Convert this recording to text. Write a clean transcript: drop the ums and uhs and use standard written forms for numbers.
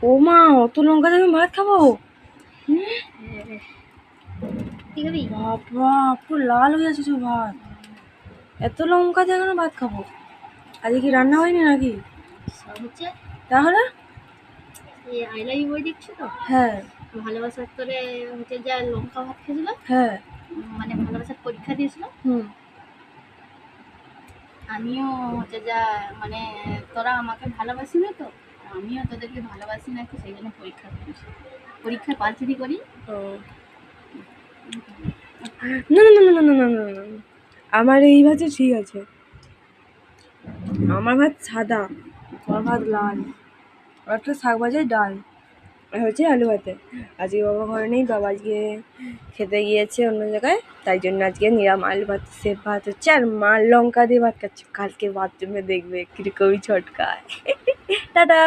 ও মা, অত লঙ্কা দিয়ে আমি ভাত খাবো? বাবা, পুরো লাল হয়ে যাচ্ছে ভাত। এত লঙ্কা দিয়ে কেন ভাত খাবো? আজকে কি রান্না হয়নি নাকি? তাহলে আইলাই বই দেখছো তো? হ্যাঁ। ভালোবাসার তোরে হচ্ছে যা লঙ্কা ভাত খেয়েছিল, হ্যাঁ, মানে ভালোবাসার পরীক্ষা দিয়েছিল। আমিও হচ্ছে যা মানে তোরা আমাকে ভালোবাসি না, তো আমিও তোদেরকে ভালোবাসি না, তো সেই জন্য পরীক্ষা করিস। পরীক্ষায় পালচিরি করি। না না না না না না না না, আমার এই ভাতই ঠিক আছে। আমার ভাত সাদা, আমার ভাত লাল, আর একটা শাক ভাজার ডাল, আর হচ্ছে আলু ভাতে। আজকে বাবা ঘরে নেই, বাবা আজকে খেতে গিয়েছে অন্য জায়গায়, তাই জন্য আজকে নিরাম আলু ভাত সেদ্ধ ভাত হচ্ছে, আর মা লঙ্কা দিয়ে ভাত খাচ্ছে। কালকে বাথরুমে দেখবে কিরকমই ছটকায়। টাটা।